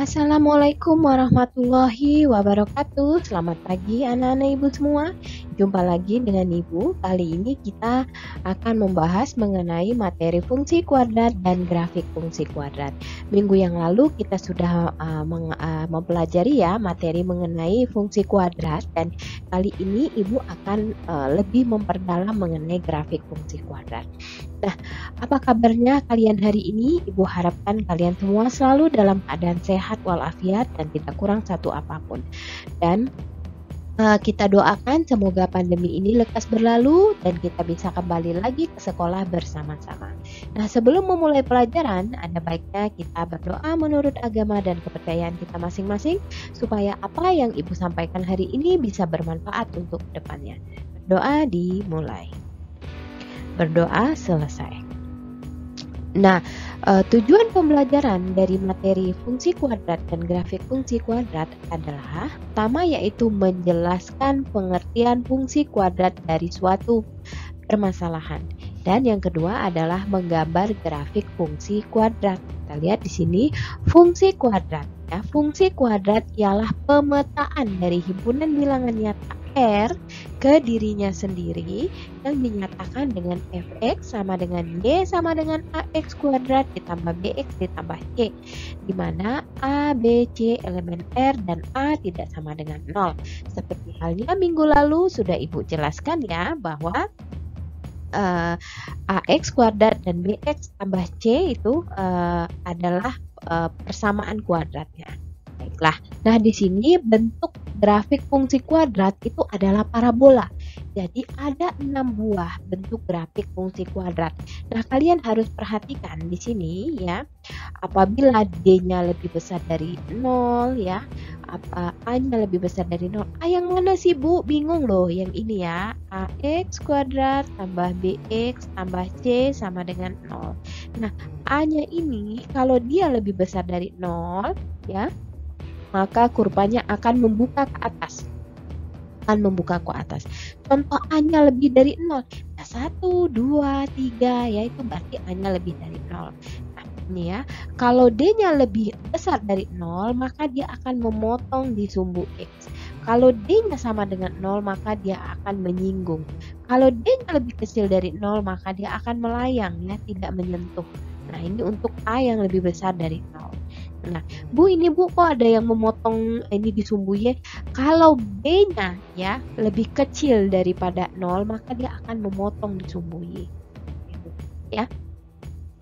Assalamualaikum warahmatullahi wabarakatuh. Selamat pagi anak-anak ibu semua. Jumpa lagi dengan ibu. Kali ini kita akan membahas mengenai materi fungsi kuadrat dan grafik fungsi kuadrat. Minggu yang lalu kita sudah mempelajari ya materi mengenai fungsi kuadrat, dan kali ini ibu akan lebih memperdalam mengenai grafik fungsi kuadrat. Nah, apa kabarnya kalian hari ini? Ibu harapkan kalian semua selalu dalam keadaan sehat walafiat dan tidak kurang satu apapun. Dan kita doakan semoga pandemi ini lekas berlalu dan kita bisa kembali lagi ke sekolah bersama-sama. Nah, sebelum memulai pelajaran, ada baiknya kita berdoa menurut agama dan kepercayaan kita masing-masing supaya apa yang ibu sampaikan hari ini bisa bermanfaat untuk depannya. Doa dimulai. Berdoa selesai. Nah, tujuan pembelajaran dari materi fungsi kuadrat dan grafik fungsi kuadrat adalah pertama yaitu menjelaskan pengertian fungsi kuadrat dari suatu permasalahan, dan yang kedua adalah menggambar grafik fungsi kuadrat. Kita lihat di sini fungsi kuadrat. Ya, fungsi kuadrat ialah pemetaan dari himpunan bilangan nyata R ke dirinya sendiri yang dinyatakan dengan fx sama dengan y sama dengan ax kuadrat ditambah bx ditambah c, di mana a, b, c elemen R dan a tidak sama dengan 0. Seperti halnya minggu lalu sudah ibu jelaskan ya bahwa ax kuadrat dan bx tambah c itu adalah persamaan kuadratnya. Baiklah. Nah, di sini bentuk grafik fungsi kuadrat itu adalah parabola. Jadi ada 6 buah bentuk grafik fungsi kuadrat. Nah, kalian harus perhatikan di sini ya. Apabila D-nya lebih besar dari 0 ya, A-nya lebih besar dari 0. A yang mana sih, Bu? Bingung loh yang ini ya. AX kuadrat tambah BX tambah C sama dengan 0. Nah, A-nya ini kalau dia lebih besar dari 0 ya, maka kurvanya akan membuka ke atas. Contoh A-nya lebih dari 0. Nah, 1, 2, 3 ya, itu berarti A-nya lebih dari 0. Nah, ini ya. Kalau D-nya lebih besar dari 0, maka dia akan memotong di sumbu X. Kalau D-nya sama dengan 0, maka dia akan menyinggung. Kalau D-nya lebih kecil dari 0, maka dia akan melayang ya, tidak menyentuh. Nah, ini untuk A yang lebih besar dari 0. Nah, Bu, ini Bu kok ada yang memotong ini di sumbu Y? Kalau B-nya ya lebih kecil daripada 0, maka dia akan memotong di sumbu Y. Ya.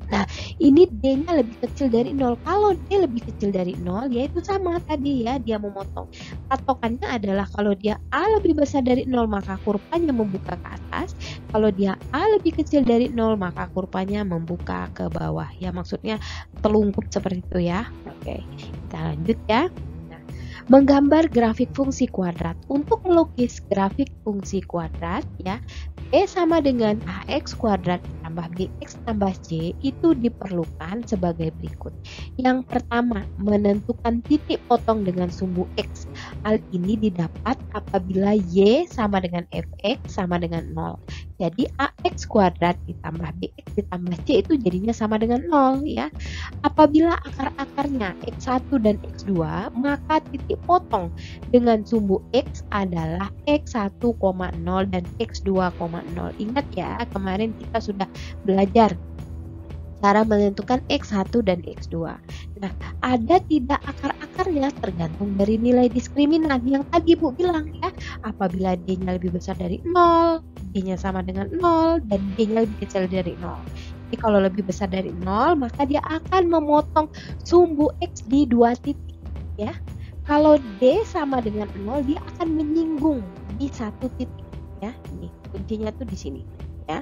Nah, ini D-nya lebih kecil dari 0. Kalau D lebih kecil dari 0, yaitu sama tadi ya, dia memotong. Patokannya adalah kalau dia A lebih besar dari 0, maka kurvanya membuka ke atas. Kalau dia A lebih kecil dari 0, maka kurvanya membuka ke bawah. Ya, maksudnya telungkup seperti itu ya. Oke, kita lanjut ya. Menggambar grafik fungsi kuadrat. Untuk melukis grafik fungsi kuadrat ya, E sama dengan AX kuadrat tambah BX tambah C itu diperlukan sebagai berikut. Yang pertama, menentukan titik potong dengan sumbu X. Hal ini didapat apabila Y sama dengan Fx sama dengan 0. Jadi AX kuadrat ditambah BX ditambah C itu jadinya sama dengan 0 ya. Apabila akar-akarnya X1 dan X2, maka titik potong dengan sumbu X adalah X1,0 dan X2,0. Ingat ya, kemarin kita sudah belajar cara menentukan X1 dan X2. Nah, ada tidak akar-akarnya tergantung dari nilai diskriminan yang tadi Bu bilang ya. Apabila D-nya lebih besar dari 0, D-nya sama dengan 0, dan D-nya lebih kecil dari 0. Jadi kalau lebih besar dari 0, maka dia akan memotong sumbu X di 2 titik ya. Kalau D sama dengan 0, dia akan menyinggung di 1 titik ya. Ini kuncinya tuh di sini ya.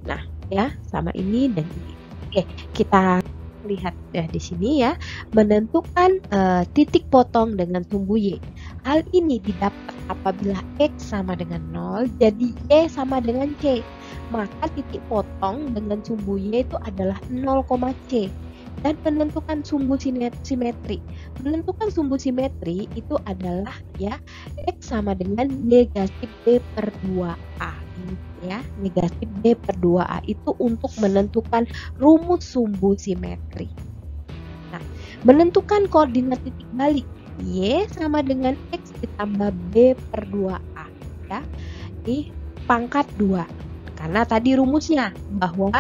Nah, ya, sama ini dan ini. Oke, kita lihat ya di sini ya, menentukan titik potong dengan sumbu Y. Hal ini didapat apabila X sama dengan 0, jadi Y sama dengan C. Maka titik potong dengan sumbu Y itu adalah 0, C. Dan menentukan sumbu simetri. Menentukan sumbu simetri itu adalah ya X sama dengan negatif B per 2A. Ya, negatif B per 2A itu untuk menentukan rumus sumbu simetri. Nah, Menentukan koordinat titik balik. Y sama dengan X ditambah B per 2A. Ya, di pangkat 2. Karena tadi rumusnya bahwa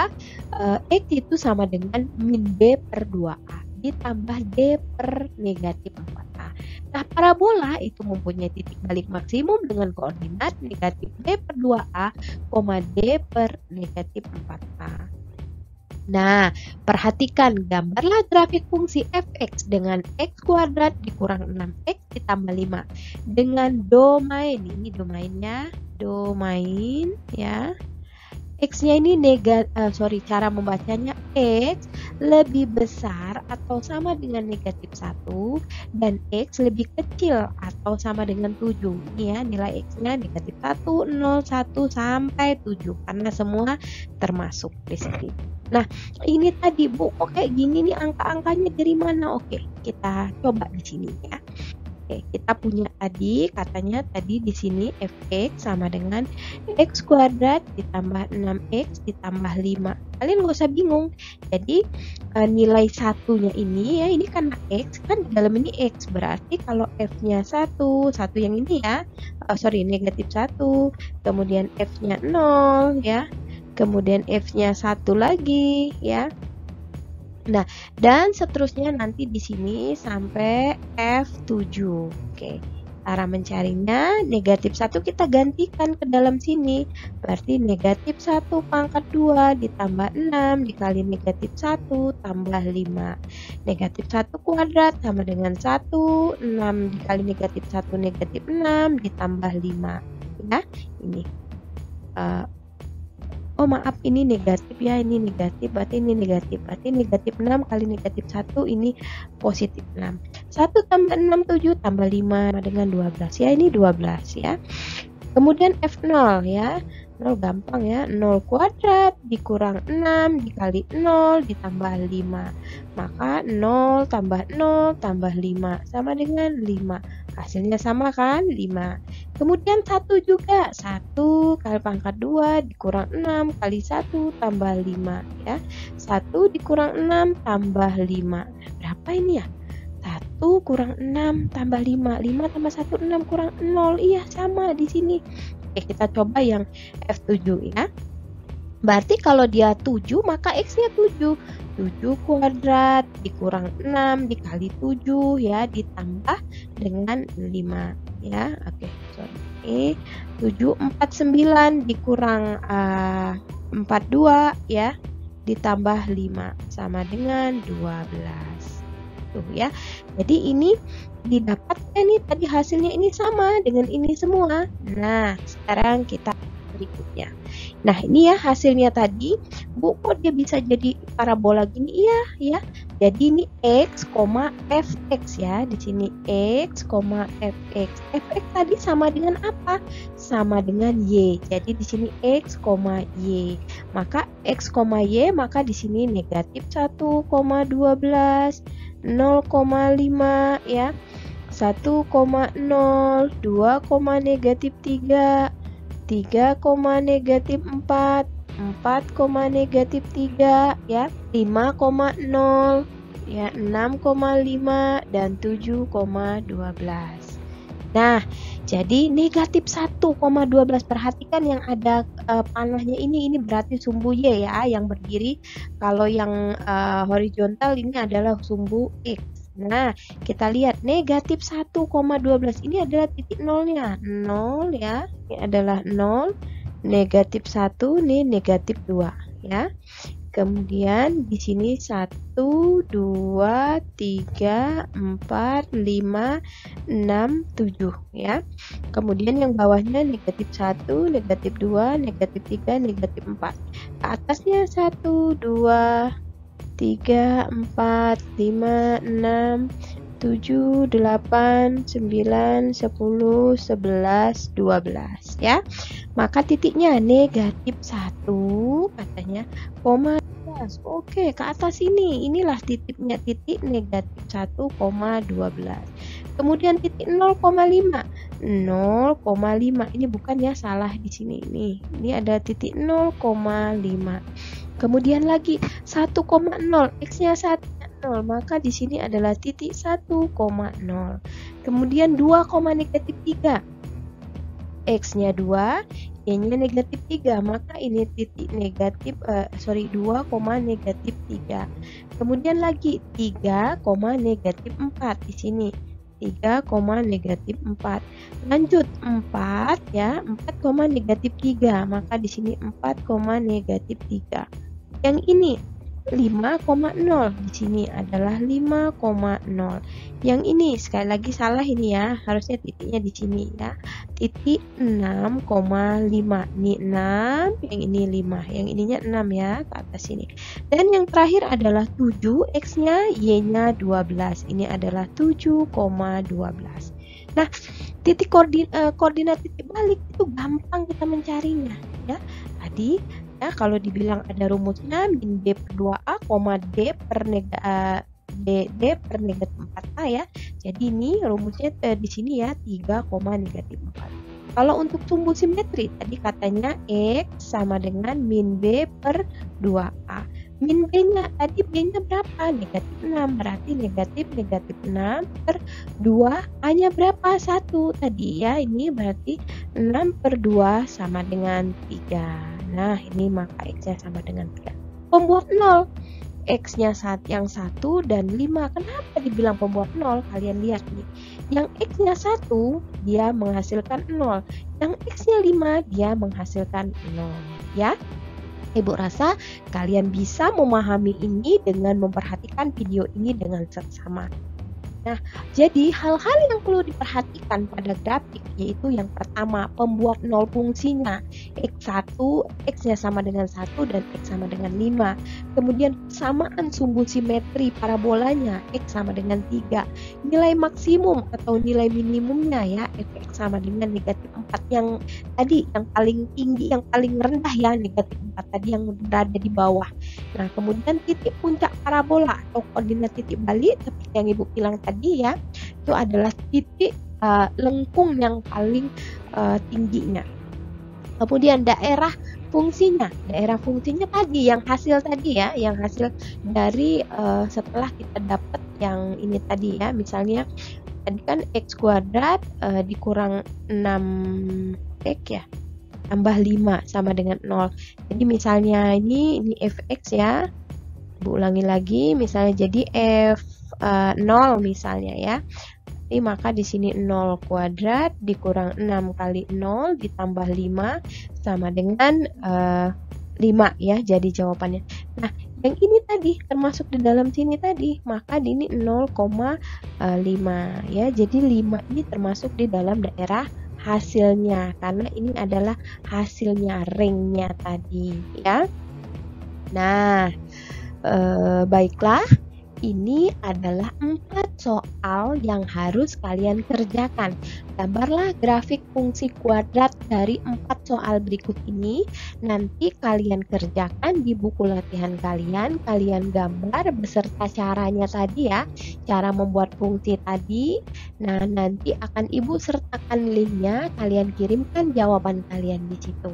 X itu sama dengan min B per 2A ditambah D per negatif 4A. Nah, parabola itu mempunyai titik balik maksimum dengan koordinat negatif B per 2A, D per negatif 4A. Nah, perhatikan, gambarlah grafik fungsi fx dengan x kuadrat dikurang 6x ditambah 5 dengan domain, ini domainnya, domain ya. X-nya ini cara membacanya X lebih besar atau sama dengan negatif 1 dan X lebih kecil atau sama dengan 7. Ini ya, nilai X-nya negatif 1, 0, 1 sampai 7 karena semua termasuk di sini. Nah, ini tadi Bu, kok kayak gini nih angka-angkanya dari mana? Oke, kita coba di sini ya. Oke, kita punya tadi katanya tadi di sini fx sama dengan x kuadrat ditambah 6x ditambah 5. Kalian nggak usah bingung. Jadi nilai satunya ini ya, ini karena x kan di dalam ini x, berarti kalau f-nya 1 yang ini ya. Negatif 1, kemudian f-nya 0 ya. Kemudian f-nya 1 lagi ya. Nah, dan seterusnya nanti di sini sampai F7. Oke, cara mencarinya negatif 1 kita gantikan ke dalam sini. Berarti negatif 1 pangkat 2 ditambah 6 dikali negatif 1 tambah 5. Negatif 1 kuadrat sama dengan 1, 6 dikali negatif 1 negatif 6 ditambah 5. Ya, ini. Oh maaf, ini negatif ya, ini negatif, berarti ini negatif. Berarti negatif 6 kali negatif 1 ini positif 6. 1 tambah 6, 7 tambah 5 dengan 12 ya, ini 12 ya. Kemudian F0 ya, 0 gampang ya, 0 kuadrat dikurang 6 dikali 0 ditambah 5. Maka 0 tambah 0 tambah 5 sama dengan 5. Hasilnya sama kan? 5. Kemudian 1 juga, 1 kali pangkat 2 dikurang 6 kali 1 tambah 5 ya. 1 dikurang 6 tambah 5. Berapa ini ya? 1 kurang 6 tambah 5. 5 tambah 1, 6 kurang 0. Iya, sama di sini. Oke, kita coba yang F7 ya. Berarti kalau dia 7 maka X-nya 7. 7 kuadrat dikurang 6 dikali 7 ya, ditambah dengan 5 ya. Oke, sorry. 7 49 dikurang 42 ya, ditambah 5 sama dengan 12. Tuh ya. Jadi ini didapatkan nih tadi hasilnya ini sama dengan ini semua. Nah, sekarang kita berikutnya. Nah, ini ya hasilnya tadi. Bu, kok dia bisa jadi parabola gini? Iya, ya. Jadi ini x, fx ya. Di sini x, fx. Fx tadi sama dengan apa? Sama dengan y. Jadi di sini x, y. Maka x, y, maka di sini negatif 1,12, 0,5 ya. 1,0, 2, negatif 3, 3, negatif 4, 4, negatif 3 ya, 5,0 ya, 6,5 dan 7,12. Nah, jadi negatif 1,12. Perhatikan yang ada panahnya ini berarti sumbu Y ya, yang berdiri. Kalau yang horizontal ini adalah sumbu X. Nah, kita lihat negatif 1,12 ini adalah titik nolnya. 0 ya, ini adalah 0. Negatif 1, ini negatif 2 ya. Kemudian di sini 1, 2, 3, 4, 5, 6, 7 ya. Kemudian yang bawahnya negatif 1, negatif 2, negatif 3, negatif 4. Ke atasnya 1, 2, 3, 4, 5, 6, 7, 8, 9, 10, 11, 12 ya. Maka titiknya negatif 1 katanya, koma 12. Oke, ke atas ini. Inilah titiknya, titik negatif 1,12. Kemudian titik 0,5. 0,5. Ini bukan ya, salah di sini nih. Ini ada titik 0,5. Kemudian lagi 1,0, X-nya 1, 0, maka di sini adalah titik 1,0. Kemudian 2, negatif 3. X-nya 2, Y-nya negatif 3, maka ini titik negatif 2, negatif 3. Kemudian lagi 3, negatif 4 di sini. 3, negatif 4. Lanjut 4 ya, 4, negatif 3, maka di sini 4, negatif 3. Yang ini 5,0, di sini adalah 5,0. Yang ini sekali lagi salah ini ya, harusnya titiknya di sini ya. Titik 6,5. Ini 6, yang ini 5. Yang ininya 6 ya, ke atas sini. Dan yang terakhir adalah 7, X-nya, Y-nya 12. Ini adalah 7,12. Nah, titik koordinat titik balik itu gampang kita mencarinya ya. Tadi ya, kalau dibilang ada rumusnya min B per 2A, D per negatif 4A ya. Jadi ini rumusnya di sini ya 3, negatif 4. Kalau untuk sumbu simetri tadi katanya X sama dengan min B per 2A. Min B-nya tadi B-nya berapa? Negatif 6, berarti negatif 6 per 2, A-nya berapa? 1 tadi ya. Ini berarti 6 per 2 sama dengan 3. Nah, ini maka X-nya sama dengan 3. Pembuat 0. X-nya yang 1 dan 5. Kenapa dibilang pembuat 0? Kalian lihat nih. Yang X-nya 1, dia menghasilkan 0. Yang X-nya 5, dia menghasilkan 0. Ya. Ibu rasa kalian bisa memahami ini dengan memperhatikan video ini dengan seksama. Nah, jadi hal-hal yang perlu diperhatikan pada grafik yaitu yang pertama, pembuat 0 fungsinya. X1, X-nya sama dengan 1 dan X sama dengan 5. Kemudian persamaan sumbu simetri parabolanya, X sama dengan 3. Nilai maksimum atau nilai minimumnya ya, Fx sama dengan negatif 4. Yang tadi, yang paling tinggi, yang paling rendah ya, negatif 4 tadi yang berada di bawah. Nah, kemudian titik puncak parabola atau koordinat titik balik, seperti yang Ibu bilang tadi ya, itu adalah titik lengkung yang paling tingginya. Kemudian daerah fungsinya tadi yang hasil tadi ya, yang hasil dari setelah kita dapat yang ini tadi ya, misalnya tadi kan X kuadrat dikurang 6X ya, tambah 5 sama dengan 0. Jadi misalnya ini Fx ya, Bu ulangi lagi, misalnya jadi F0 misalnya ya. Jadi maka di sini 0 kuadrat dikurang 6 kali 0 ditambah 5 sama dengan 5 ya, jadi jawabannya. Nah, yang ini tadi termasuk di dalam sini tadi, maka ini 0,5 ya. Jadi 5 ini termasuk di dalam daerah hasilnya karena ini adalah hasilnya ringnya tadi ya. Nah, baiklah, ini adalah 4 soal yang harus kalian kerjakan. Gambarlah grafik fungsi kuadrat dari 4 soal berikut ini. Nanti kalian kerjakan di buku latihan kalian. Kalian gambar beserta caranya tadi ya, cara membuat fungsi tadi. Nah, nanti akan Ibu sertakan linknya. Kalian kirimkan jawaban kalian di situ.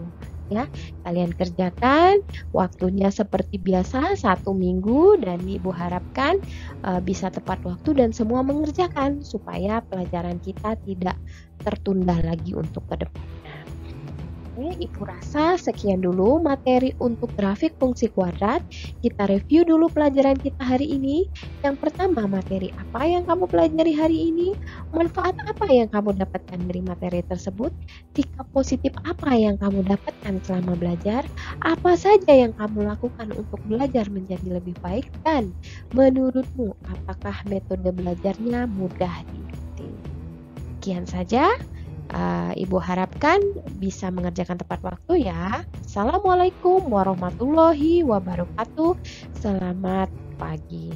Ya, kalian kerjakan, waktunya seperti biasa 1 minggu dan Ibu harapkan bisa tepat waktu dan semua mengerjakan supaya pelajaran kita tidak tertunda lagi untuk ke depannya. Oke, Ibu rasa sekian dulu materi untuk grafik fungsi kuadrat. Kita review dulu pelajaran kita hari ini. Yang pertama, materi apa yang kamu pelajari hari ini? Manfaat apa yang kamu dapatkan dari materi tersebut? Sikap positif apa yang kamu dapatkan selama belajar? Apa saja yang kamu lakukan untuk belajar menjadi lebih baik? Dan menurutmu, apakah metode belajarnya mudah diikuti? Sekian saja. Ibu harapkan bisa mengerjakan tepat waktu ya. Assalamualaikum warahmatullahi wabarakatuh. Selamat pagi.